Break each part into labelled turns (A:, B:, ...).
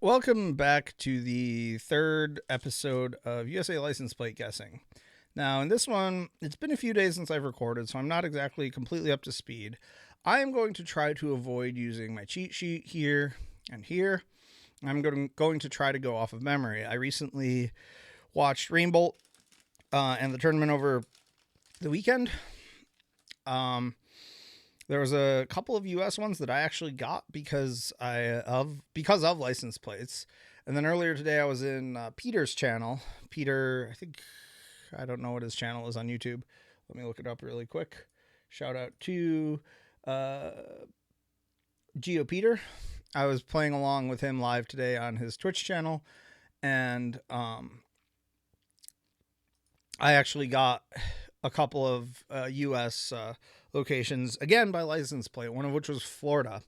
A: Welcome back to the third episode of USA License Plate Guessing. Now, in this one, it's been a few days since I've recorded, so I'm not exactly completely up to speed. I am going to try to avoid using my cheat sheet here and here. I'm going to try to go off of memory. I recently watched Rainbolt and the tournament over the weekend. There was a couple of US ones that I actually got because of license plates. And then earlier today I was in Peter's channel. Peter, I don't know what his channel is on YouTube. Let me look it up really quick. Shout out to Geo Peter. I was playing along with him live today on his Twitch channel, and I actually got a couple of US locations, again by license plate, one of which was Florida,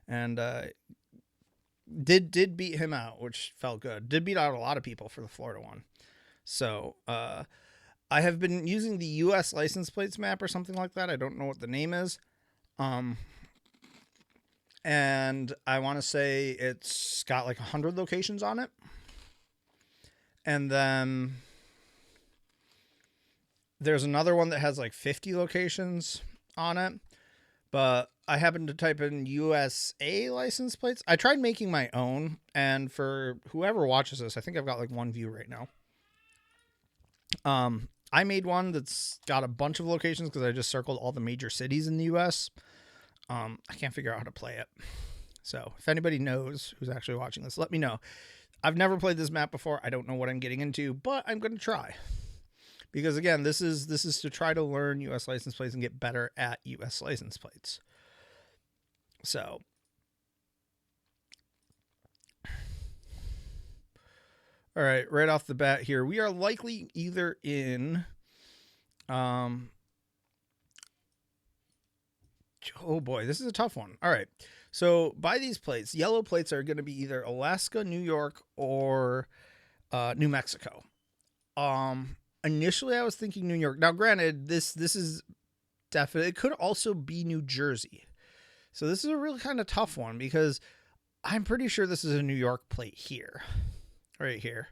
A: and did beat him out, which felt good. Did beat out a lot of people for the Florida one. So I have been using the US license plates map or something like that. I don't know what the name is. And I want to say it's got like 100 locations on it. And then there's another one that has like 50 locations on it. But I happened to type in USA license plates. I tried making my own, and for whoever watches this, I think I've got like one view right now. I made one that's got a bunch of locations because I just circled all the major cities in the US. I can't figure out how to play it. So if anybody knows who's actually watching this, let me know. I've never played this map before. I don't know what I'm getting into, but I'm going to try. Because again, this is to try to learn US license plates and get better at US license plates. So all right, right off the bat here, we are likely either in oh boy, this is a tough one. All right. So by these plates, yellow plates are going to be either Alaska, New York, or New Mexico. Initially I was thinking New York. Now granted, this is definitely, it could also be New Jersey. So this is a really kind of tough one because I'm pretty sure this is a New York plate here. Right here.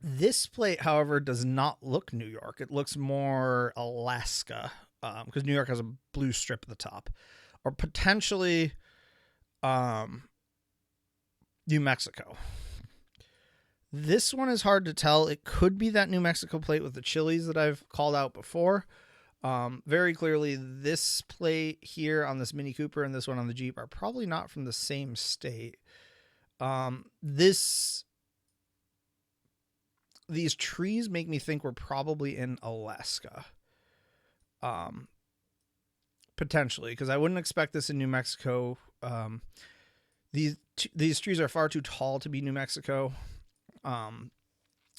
A: This plate, however, does not look New York. It looks more Alaska, because New York has a blue strip at the top. Or potentially New Mexico. This one is hard to tell. It could be that New Mexico plate with the chilies that I've called out before. Very clearly, this plate here on this Mini Cooper and this one on the Jeep are probably not from the same state. These trees make me think we're probably in Alaska. Potentially, because I wouldn't expect this in New Mexico. These trees are far too tall to be New Mexico. And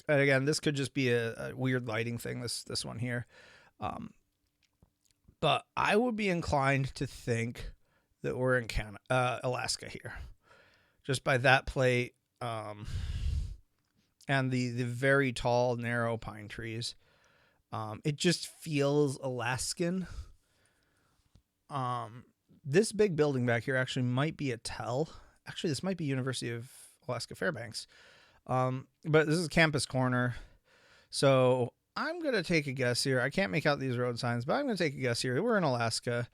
A: again, this could just be a weird lighting thing, this one here. But I would be inclined to think that we're in Alaska here. Just by that plate, and the very tall, narrow pine trees. It just feels Alaskan. This big building back here actually might be a TEL. Actually, this might be University of Alaska Fairbanks. But this is Campus Corner. So I'm going to take a guess here. I can't make out these road signs, but I'm going to take a guess here. We're in Alaska,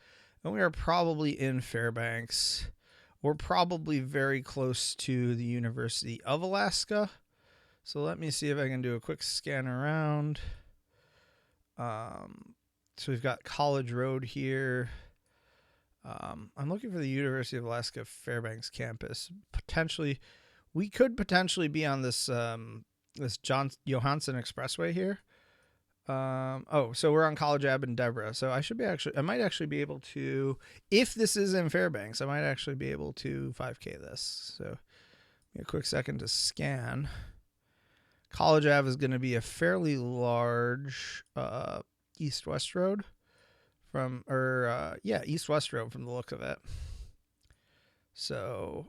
A: and we are probably in Fairbanks. We're probably very close to the University of Alaska. So let me see if I can do a quick scan around. So we've got College Road here. I'm looking for the University of Alaska Fairbanks campus. We could potentially be on this Johansson Expressway here. So we're on College Ave and Deborah. So I might actually be able to, if this is in Fairbanks, I might actually be able to 5K this. So give me a quick second to scan. College Ave is going to be a fairly large east-west road east-west road from the look of it. So,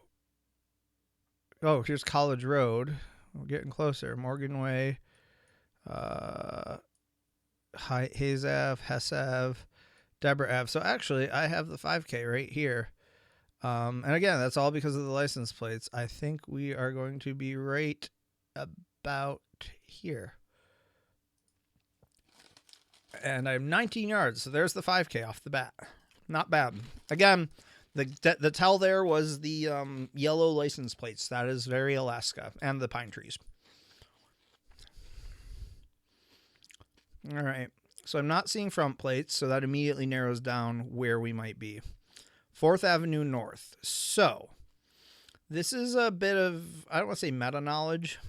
A: here's College Road. We're getting closer. Morgan Way, Hayes Ave, Hess Ave, Deborah Ave. So actually, I have the 5K right here. And again, that's all because of the license plates. I think we are going to be right about here. And I'm 19 yards, so there's the 5K off the bat. Not bad. Again, the tell there was the yellow license plates. That is very Alaska, and the pine trees. All right. So I'm not seeing front plates, so that immediately narrows down where we might be. 4th Avenue North. So this is a bit of, I don't want to say meta knowledge,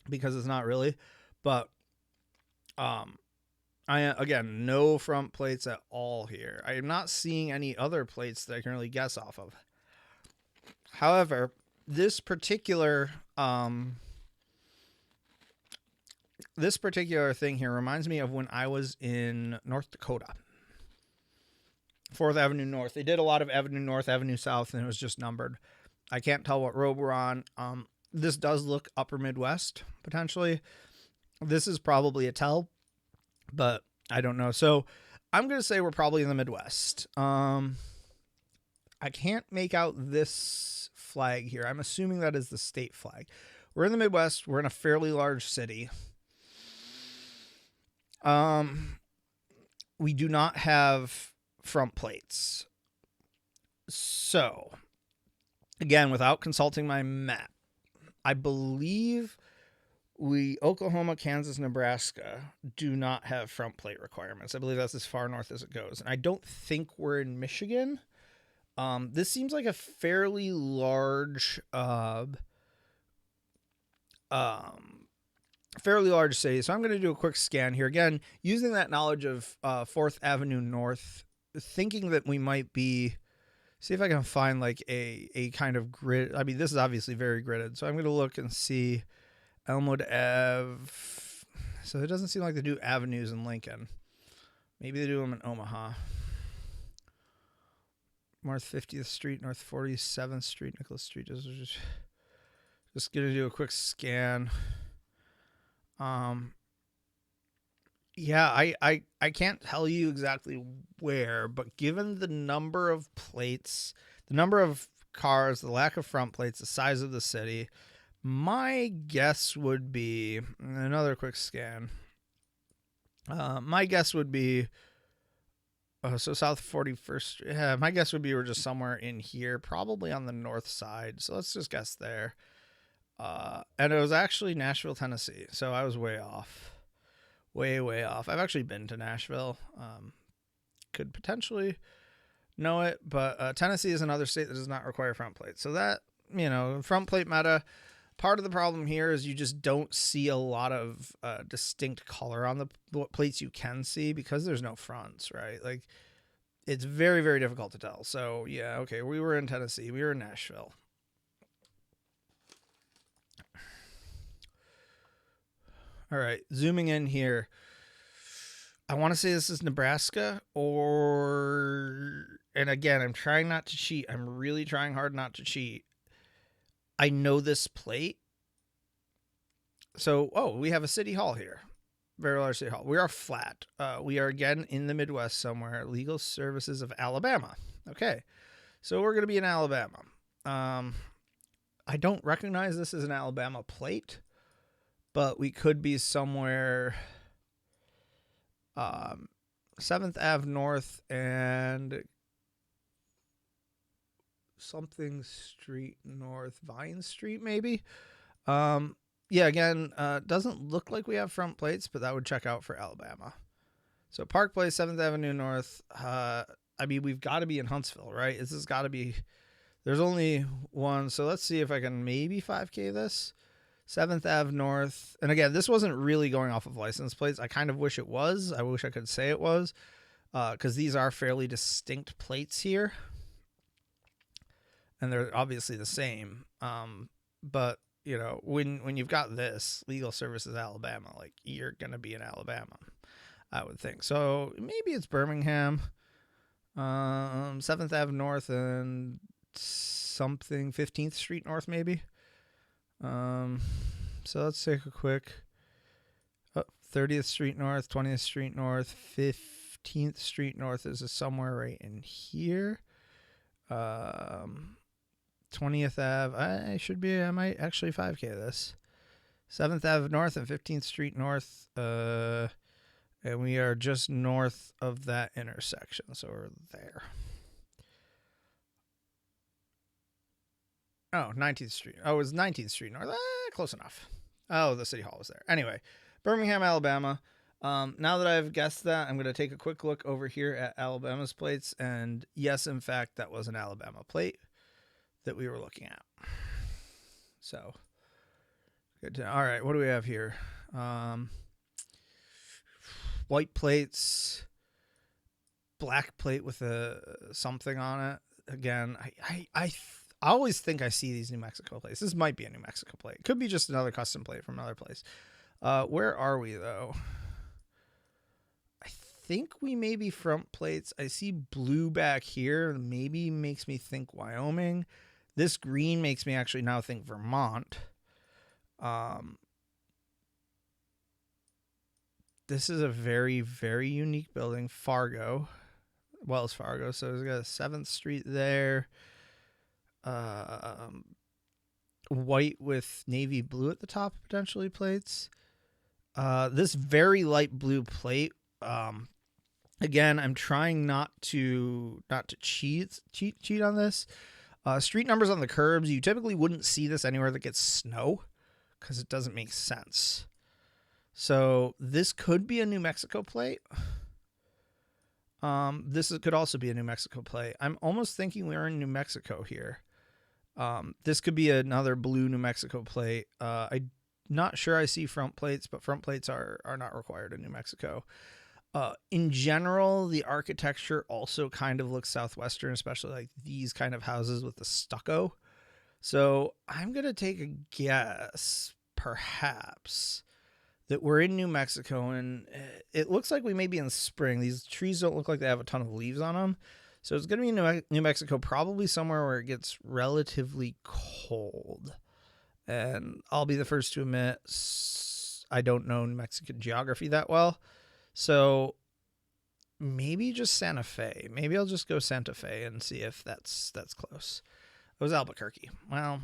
A: because it's not really, but I again, no front plates at all here. I am not seeing any other plates that I can really guess off of. However, this particular thing here reminds me of when I was in North Dakota. 4th Avenue North. They did a lot of Avenue North, Avenue South, and it was just numbered. I can't tell what road we're on. This does look upper Midwest, potentially. This is probably a tell, but I don't know. So I'm going to say we're probably in the Midwest. I can't make out this flag here. I'm assuming that is the state flag. We're in the Midwest. We're in a fairly large city. We do not have front plates. So, again, without consulting my map, I believe Oklahoma, Kansas, Nebraska do not have front plate requirements. I believe that's as far north as it goes. And I don't think we're in Michigan. This seems like a fairly large city. So I'm going to do a quick scan here. Again, using that knowledge of 4th Avenue North, thinking that we might be, see if I can find like a kind of grid. I mean, this is obviously very gridded. So I'm going to look and see Elmwood Ave. So it doesn't seem like they do avenues in Lincoln. Maybe they do them in Omaha. North 50th Street, North 47th Street, Nicholas Street. Just going to do a quick scan. Yeah, I can't tell you exactly where, but given the number of plates, the number of cars, the lack of front plates, the size of the city, my guess would be, another quick scan. My guess would be, so South 41st, yeah, my guess would be we're just somewhere in here, probably on the north side. So let's just guess there. And it was actually Nashville, Tennessee. So I was way off. Way off. I've actually been to Nashville. Could potentially know it, but Tennessee is another state that does not require front plates. So that, front plate meta, part of the problem here is you just don't see a lot of distinct color on the plates you can see because there's no fronts, right? Like, it's very, very difficult to tell. So, yeah, okay, we were in Tennessee. We were in Nashville. All right, zooming in here. I want to say this is Nebraska and again, I'm trying not to cheat. I'm really trying hard not to cheat. I know this plate. So, we have a city hall here. Very large city hall. We are flat. We are again in the Midwest somewhere. Legal Services of Alabama. Okay. So we're going to be in Alabama. I don't recognize this as an Alabama plate, but we could be somewhere 7th Ave North and something street north, Vine Street maybe. Yeah, again, doesn't look like we have front plates, but that would check out for Alabama. So Park Place, 7th Avenue North. I mean, we've got to be in Huntsville, right? This has got to be, there's only one. So let's see if I can maybe 5K this. 7th Ave North. And again, this wasn't really going off of license plates. I kind of wish it was. I wish I could say it was, because these are fairly distinct plates here. And they're obviously the same. But, when you've got this, Legal Services Alabama, like, you're going to be in Alabama, I would think. So maybe it's Birmingham. 7th Ave North and something, 15th Street North maybe. So let's take a quick 30th Street North, 20th Street North, 15th Street North is somewhere right in here. 20th Ave. I might actually 5K this. 7th Ave North and 15th Street North. And we are just north of that intersection. So we're there. Oh, 19th Street. Oh, it was 19th Street North. Close enough. Oh, the City Hall was there. Anyway, Birmingham, Alabama. Now that I've guessed that, I'm going to take a quick look over here at Alabama's plates. And yes, in fact, that was an Alabama plate that we were looking at. So, good to, all right, what do we have here? White plates, black plate with something on it. Again, I always think I see these New Mexico plates. This might be a New Mexico plate. It could be just another custom plate from another place. Where are we, though? I think we may be front plates. I see blue back here. Maybe makes me think Wyoming. This green makes me actually now think Vermont. This is a very, very unique building. Fargo. Wells Fargo. So it's got a 7th Street there. White with navy blue at the top, potentially plates. This very light blue plate. Again, I'm trying not to cheat on this. Street numbers on the curbs. You typically wouldn't see this anywhere that gets snow because it doesn't make sense. So this could be a New Mexico plate. This could also be a New Mexico plate. I'm almost thinking we're in New Mexico here. This could be another blue New Mexico plate. I'm not sure I see front plates, but front plates are not required in New Mexico. In general, the architecture also kind of looks Southwestern, especially like these kind of houses with the stucco. So I'm going to take a guess, perhaps, that we're in New Mexico, and it looks like we may be in spring. These trees don't look like they have a ton of leaves on them. So it's going to be New Mexico, probably somewhere where it gets relatively cold. And I'll be the first to admit I don't know Mexican geography that well. So maybe just Santa Fe. Maybe I'll just go Santa Fe and see if that's close. It was Albuquerque. Well,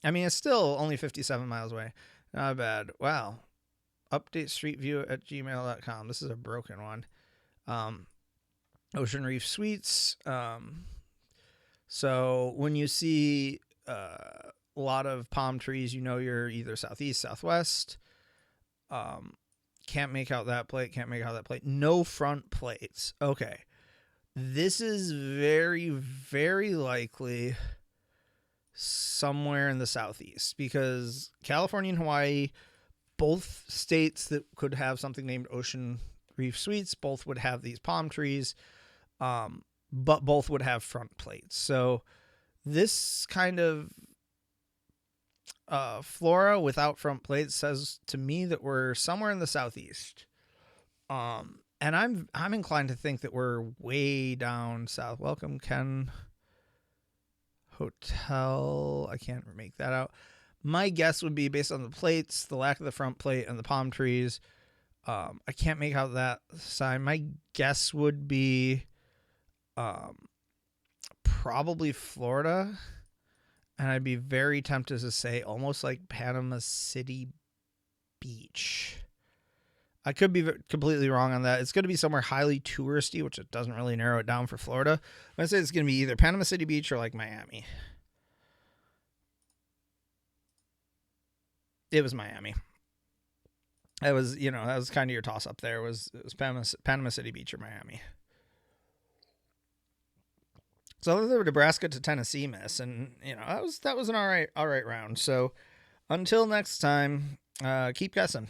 A: I mean, it's still only 57 miles away. Not bad. Wow. Update street view at gmail.com. This is a broken one. Ocean Reef Suites. So when you see a lot of palm trees, you know you're either southeast, southwest. Can't make out that plate. Can't make out that plate. No front plates. Okay. This is very, very likely somewhere in the southeast because California and Hawaii, both states that could have something named Ocean Reef Suites, both would have these palm trees, but both would have front plates. So this kind of flora without front plates says to me that we're somewhere in the southeast. And I'm inclined to think that we're way down south. Welcome, Ken Hotel. I can't make that out. My guess would be based on the plates, the lack of the front plate, and the palm trees. I can't make out that sign. My guess would be probably Florida. And I'd be very tempted to say almost like Panama City Beach. I could be completely wrong on that. It's going to be somewhere highly touristy, which it doesn't really narrow it down for Florida. I'm going to say it's going to be either Panama City Beach or like Miami. It was Miami. That was kind of your toss up there. It was Panama City Beach or Miami. So there were Nebraska to Tennessee miss, and that was an all right round. So until next time, keep guessing.